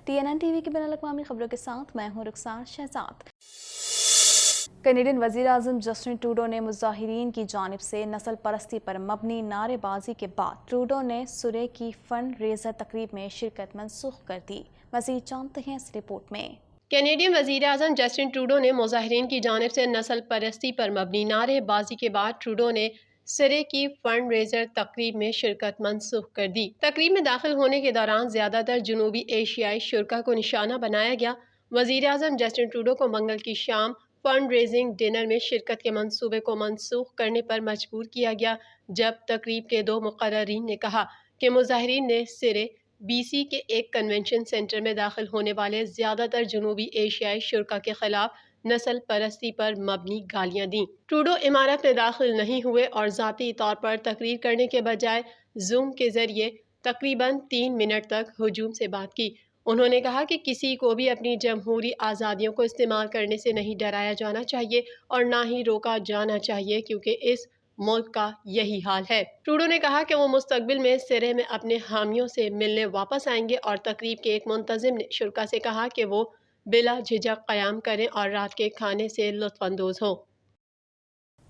TNN TV की बैनुल-अक़वामी खबरों के साथ मैं हूं रुखसार शहजाद। कैनेडियन वज़ीर-ए-आज़म जस्टिन ट्रूडो ने मुज़ाहिरीन की जानिब से नस्ल परस्ती पर मबनी नारेबाजी के बाद ट्रूडो ने सुरे की फंड रेजर तकरीब में शिरकत मनसूख कर दी। मज़ीद जानते हैं इस रिपोर्ट में। कैनेडियन वज़ीर-ए-आज़म जस्टिन ट्रूडो ने मुज़ाहिरीन की जानिब से नस्ल परस्ती पर मबनी नारेबाजी के बाद ट्रूडो ने सिरे की फंड रेजर तकरीब में शिरकत मनसूख कर दी। तकरीब में दाखिल होने के दौरान ज्यादातर जनूबी एशियाई शुरा को निशाना बनाया गया। वज़ीर-ए-आज़म जस्टिन ट्रूडो को मंगल की शाम फंड रेजिंग डिनर में शिरकत के मंसूबे को मनसूख करने पर मजबूर किया गया, जब तकरीब के 2 मुक़र्ररीन ने कहा कि मुज़ाहिरीन ने सिरे BC के एक कन्वेंशन सेंटर में दाखिल होने वाले ज्यादातर जनूबी एशियाई शुरा के खिलाफ नस्ल परस्ती पर मबनी गालियां दी। ट्रूडो इमारत में दाखिल नहीं हुए और ज़ाती तौर पर तकरीर करने के बजाय जूम के जरिए तकरीबन 3 मिनट तक हुजूम से बात की। उन्होंने कहा कि किसी को भी अपनी जमहूरी आज़ादियों को इस्तेमाल करने से नहीं डराया जाना चाहिए और ना ही रोका जाना चाहिए, क्योंकि इस मुल्क का यही हाल है। ट्रूडो ने कहा कि वो मुस्तकबिल में सिरे में अपने हामियों से मिलने वापस आएंगे और तकरीब के एक मुंतजिम ने शुरा से कहा कि वो बिला झिझक क़याम करें और रात के खाने से लुत्फ़अंदोज़ हो।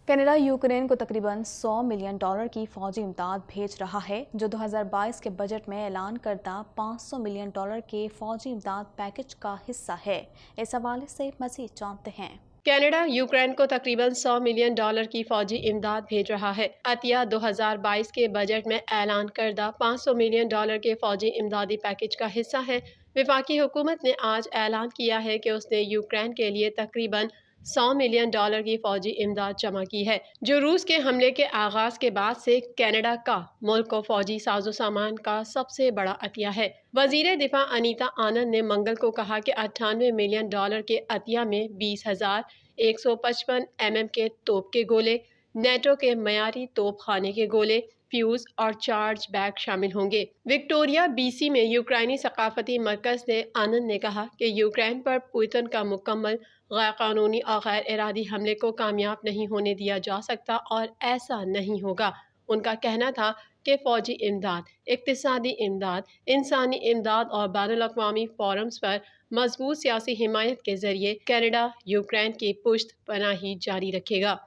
कनाडा यूक्रेन को तकरीबन $100 मिलियन की फ़ौजी इमदाद भेज रहा है, जो 2022 के बजट में ऐलान करदा $500 मिलियन के फ़ौजी इमदाद पैकेज का हिस्सा है। इस हवाले से मज़ीद जानते हैं। कनाडा यूक्रेन को तकरीबन $100 मिलियन की फौजी इमदाद भेज रहा है। अतिया 2022 के बजट में ऐलान करदा $500 मिलियन के फौजी इमदादी पैकेज का हिस्सा है। वफाकी हुकूमत ने आज ऐलान किया है कि उसने यूक्रेन के लिए तकरीबन $100 मिलियन की फौजी इमदाद जमा की है, जो रूस के हमले के आगाज के बाद से कनाडा का मुल्क को फौजी साजो सामान का सबसे बड़ा अतिया है। वजीर दिफा अनीता आनंद ने मंगल को कहा कि $98 मिलियन के अतिया में 20,155 mm के तोप के गोले, नेटो के मयारी तोप खाने के गोले, फ्यूज और चार्ज बैग शामिल होंगे। विक्टोरिया BC में यूक्राइनी सकाफती मरकज ने आनंद ने कहा कि यूक्रेन पर पुतिन का मुकम्मल गैर कानूनी और गैर इरादी हमले को कामयाब नहीं होने दिया जा सकता और ऐसा नहीं होगा। उनका कहना था कि फौजी इमदाद, इक्तिसादी इमदाद, इंसानी इमदाद और बैनुल-अक़वामी फोरम्स पर मजबूत सियासी हिमायत के जरिए कनाडा यूक्रेन की पुश्त पनाही जारी रखेगा।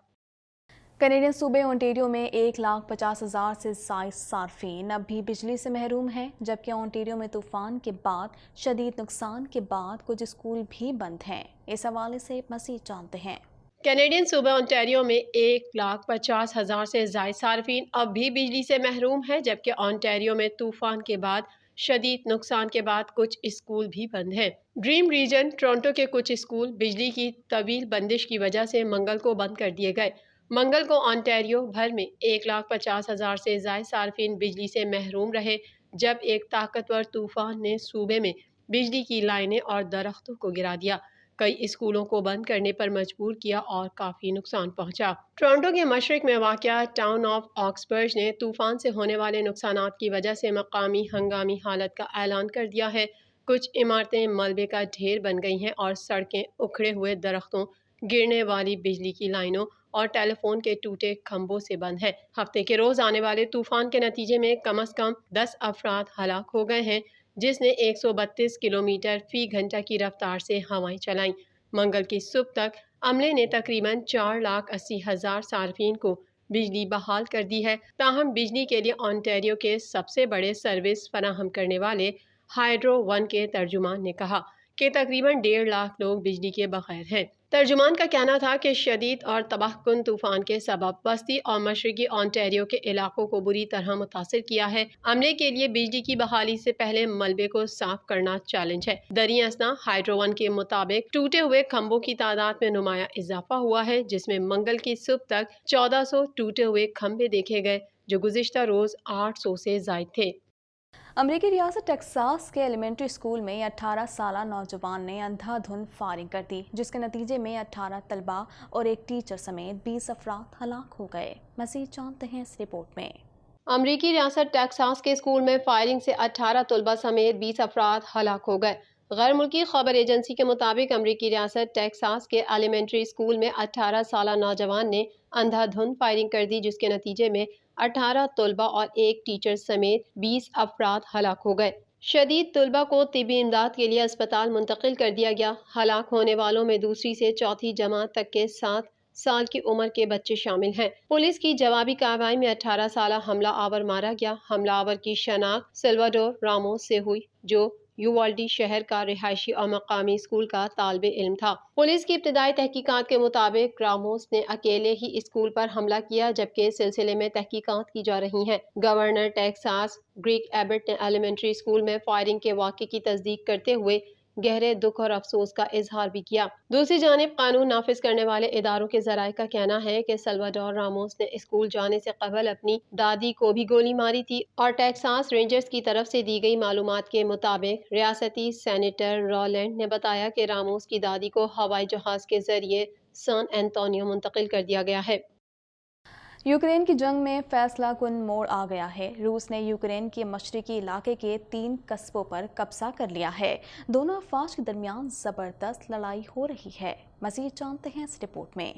कैनेडियन सूबे ओंटारियो में 1,50,000 से ज़ायद सार्फिन अब भी बिजली से महरूम हैं, जबकि ओंटारियो में तूफान के बाद शदीद नुकसान के बाद कुछ स्कूल भी बंद हैं। इस हवाले से मज़ीद जानते हैं। कैनेडियन सूबे ओंटारियो में 1,50,000 से ज़ायद सार्फिन अब भी बिजली से महरूम हैं, जबकि ओंटारियो में तूफान के बाद शदीद नुकसान के बाद कुछ स्कूल भी बंद हैं। ड्रीम रीजन टोरंटो के कुछ स्कूल बिजली की तवील बंदिश की वजह से मंगल को बंद कर दिए गए। मंगल को ओंटारियो भर में 1,50,000 से ज़ायद सार्फिन बिजली से महरूम रहे, जब एक ताकतवर तूफान ने सूबे में बिजली की लाइनें और दरख्तों को गिरा दिया, कई स्कूलों को बंद करने पर मजबूर किया और काफ़ी नुकसान पहुंचा। टोरंटो के मशरक में वाक़या टाउन ऑफ ऑक्सबर्ज ने तूफान से होने वाले नुकसानात की वजह से मकामी हंगामी हालत का ऐलान कर दिया है। कुछ इमारतें मलबे का ढेर बन गई हैं और सड़कें उखड़े हुए दरख्तों, गिरने वाली बिजली की लाइनों और टेलीफोन के टूटे खंभों से बंद है। हफ्ते के रोज आने वाले तूफान के नतीजे में कम से कम 10 अफराद हलाक हो गए हैं, जिसने 132 किलोमीटर फी घंटा की रफ्तार से हवाएं चलाईं। मंगल की सुबह तक अमले ने तकरीबन 4,80,000 सार्फिन को बिजली बहाल कर दी है। ताहम बिजली के लिए ओंटारियो के सबसे बड़े सर्विस फराहम करने वाले हाइड्रो वन के तर्जुमान ने कहा कि तकरीबन 1.5 लाख लोग बिजली के बगैर हैं। तर्जुमान का कहना था कि शदीद और तबाहकुन तूफान के सबब बस्ती और मशरकी ओंटारियो के इलाकों को बुरी तरह मुतासिर किया है। अमले के लिए बिजली की बहाली से पहले मलबे को साफ करना चैलेंज है। दरी असना हाइड्रो वन के मुताबिक टूटे हुए खंभों की तादाद में नुमाया इजाफा हुआ है, जिसमें मंगल की सुबह तक 1400 टूटे हुए खंभे देखे गए, जो गुज़िश्ता रोज 800 से ज़ायद थे। अमरीकी रियासत टेक्सास के एलिमेंट्री स्कूल में 18 साला नौजवान ने अंधाधुंध फायरिंग कर दी, जिसके नतीजे में 18 तलबा और एक टीचर समेत 20 अफराद हलाक हो गए। मज़ीद जानते हैं इस रिपोर्ट में। अमरीकी रियासत टेक्सास के स्कूल में फायरिंग से 18 तलबा समेत 20 अफराद हलाक हो गए। गैर मुल्की खबर एजेंसी के मुताबिक अमरीकी रियासत टेक्सास के एलिमेंट्री स्कूल में 18 साला नौजवान ने अंधाधुंध फायरिंग कर दी, जिसके नतीजे में 18 तलबा और एक टीचर समेत 20 अफराद हलाक हो गए। شدید طلبہ کو طبی امداد کے لیے اسپتال منتقل کر دیا گیا۔ ہلاک ہونے والوں میں دوسری سے چوتھی جماعت تک کے 7 سال کی عمر کے بچے شامل ہیں۔ پولیس کی جوابی کارروائی میں 18 سالہ حملہ آور مارا گیا۔ حملہ آور کی شناخت سلواڈور راموس سے ہوئی، جو یووالڈی شہر کا رہائشی اور مقامی اسکول کا طالب علم تھا۔ پولیس کی ابتدائی تحقیقات کے مطابق راموس نے اکیلے ہی اسکول پر حملہ کیا، جبکہ اس سلسلے میں تحقیقات کی جا رہی ہیں۔ گورنر ٹیکساس گریگ ایبٹ نے ایلیمنٹری اسکول میں فائرنگ کے واقعے کی تصدیق کرتے ہوئے گہرے دکھ اور افسوس کا اظہار بھی کیا۔ دوسری جانب قانون نافذ کرنے والے اداروں کے ذرائع کا کہنا ہے کہ سلواڈور راموس نے اسکول جانے سے قبل اپنی دادی کو بھی گولی ماری تھی، اور ٹیکساس رینجرز کی طرف سے دی گئی معلومات کے مطابق ریاستی سینیٹر رولینڈ نے بتایا کہ راموس کی دادی کو ہوائی جہاز کے ذریعے سان انطونیو منتقل کر دیا گیا ہے۔ یوکرین کی جنگ میں فیصلہ کن موڑ آ گیا ہے۔ روس نے یوکرین کے مشرقی علاقے کے 3 قصبوں پر قبضہ کر لیا ہے۔ دونوں افواج کے درمیان زبردست لڑائی ہو رہی ہے۔ مزید جانتے ہیں اس رپورٹ میں۔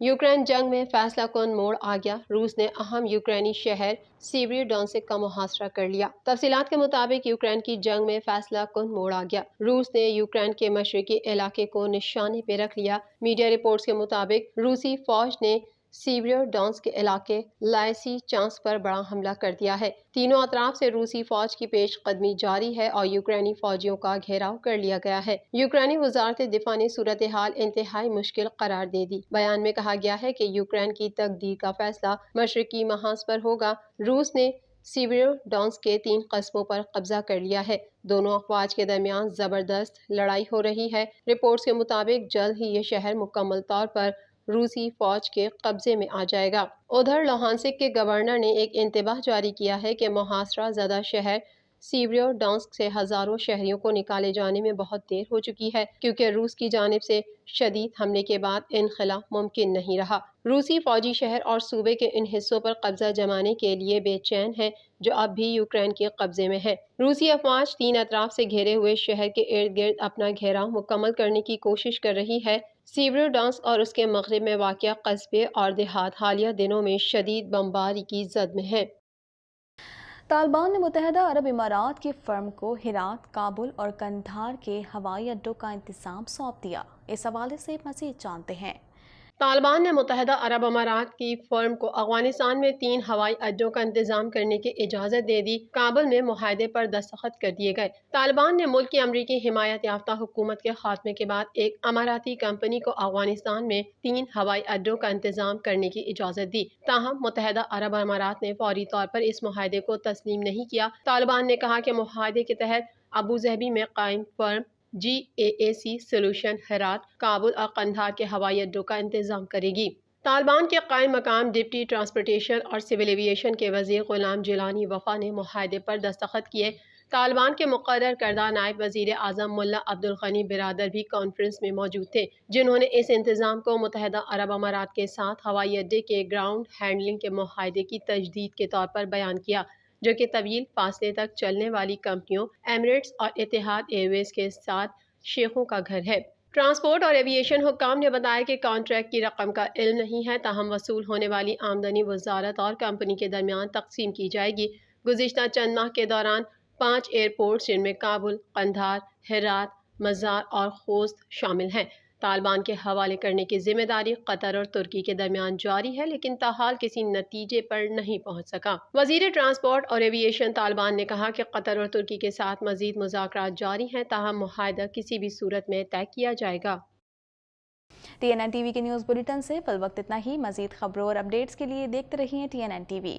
یوکرین جنگ میں فیصلہ کن موڑ آ گیا۔ روس نے اہم یوکرینی شہر سیوری ڈونسک کا محاصرہ کر لیا۔ تفصیلات کے مطابق یوکرین کی جنگ میں فیصلہ کن موڑ آ گیا۔ روس نے یوکرین کے مشرقی علاقے کو نشانے پہ رکھ لیا۔ میڈیا رپورٹس کے مطابق روسی فوج نے سیوری ڈونسک کے علاقے لائسی چانس پر بڑا حملہ کر دیا ہے۔ تینوں اطراف سے روسی فوج کی پیش قدمی جاری ہے اور یوکرینی فوجیوں کا گھیراؤ کر لیا گیا ہے۔ یوکرینی وزارت دفاع نے صورتحال انتہائی مشکل قرار دے دی۔ بیان میں کہا گیا ہے کہ یوکرین کی تقدیر کا فیصلہ مشرقی محاذ پر ہوگا۔ روس نے سیویرو ڈونسک کے 3 قصبوں پر قبضہ کر لیا ہے۔ دونوں افواج کے درمیان زبردست لڑائی ہو رہی ہے۔ رپورٹس کے مطابق جلد ہی یہ شہر مکمل طور پر روسی فوج کے قبضے میں آ جائے گا۔ ادھر لوہانسک کے گورنر نے ایک انتباہ جاری کیا ہے کہ محاصرہ زدہ شہر سیویرو ڈونسک سے ہزاروں شہریوں کو نکالے جانے میں بہت دیر ہو چکی ہے، کیونکہ روس کی جانب سے شدید حملے کے بعد انخلا ممکن نہیں رہا۔ روسی فوجی شہر اور صوبے کے ان حصوں پر قبضہ جمانے کے لیے بے چین ہیں جو اب بھی یوکرین کے قبضے میں ہیں۔ روسی افواج 3 اطراف سے گھیرے ہوئے شہر کے ارد گرد اپنا گھیراؤ مکمل کرنے کی کوشش کر رہی ہے۔ سیویرو ڈونسک اور اس کے مغرب میں واقع قصبے اور دیہات حالیہ دنوں میں شدید بمباری کی زد میں ہیں۔ طالبان نے متحدہ عرب امارات کی فرم کو ہرات، کابل اور قندھار کے ہوائی اڈوں کا انتظام سونپ دیا۔ اس حوالے سے مزید جانتے ہیں۔ طالبان نے متحدہ عرب امارات کی فرم کو افغانستان میں 3 ہوائی اڈوں کا انتظام کرنے کی اجازت دے دی۔ کابل میں معاہدے پر دستخط کر دیے گئے۔ طالبان نے ملک کی امریکی حمایت یافتہ حکومت کے خاتمے کے بعد ایک اماراتی کمپنی کو افغانستان میں 3 ہوائی اڈوں کا انتظام کرنے کی اجازت دی، تاہم متحدہ عرب امارات نے فوری طور پر اس معاہدے کو تسلیم نہیں کیا۔ طالبان نے کہا کہ معاہدے کے تحت ابوظہبی میں قائم فرم GAAC سولوشن ہرات، کابل اور قندھار کے ہوائی اڈوں کا انتظام کرے گی۔ طالبان کے قائم مقام ڈپٹی ٹرانسپورٹیشن اور سول ایویشن کے وزیر غلام جیلانی وفا نے معاہدے پر دستخط کیے۔ طالبان کے مقرر کردہ نائب وزیر اعظم ملا عبدالغنی برادر بھی کانفرنس میں موجود تھے، جنہوں نے اس انتظام کو متحدہ عرب امارات کے ساتھ ہوائی اڈے کے گراؤنڈ ہینڈلنگ کے معاہدے کی تجدید کے طور پر بیان کیا، جو کہ طویل فاصلے تک چلنے والی کمپنیوں ایمریٹس اور اتحاد ایئر ویز کے ساتھ شیخوں کا گھر ہے۔ ٹرانسپورٹ اور ایویشن حکام نے بتایا کہ کانٹریکٹ کی رقم کا علم نہیں ہے، تاہم وصول ہونے والی آمدنی وزارت اور کمپنی کے درمیان تقسیم کی جائے گی۔ گزشتہ چند ماہ کے دوران 5 ایئرپورٹس جن میں کابل، قندھار، ہرات، مزار اور خوست شامل ہیں، طالبان کے حوالے کرنے کی ذمہ داری قطر اور ترکی کے درمیان جاری ہے، لیکن تاحال کسی نتیجے پر نہیں پہنچ سکا۔ وزیر ٹرانسپورٹ اور ایویشن طالبان نے کہا کہ قطر اور ترکی کے ساتھ مزید مذاکرات جاری ہیں، تاہم معاہدہ کسی بھی صورت میں طے کیا جائے گا۔ TNN TV کے نیوز بلیٹن سے فی الوقت اتنا ہی۔ مزید خبروں اور اپڈیٹس کے لیے دیکھتے رہیے TNN TV۔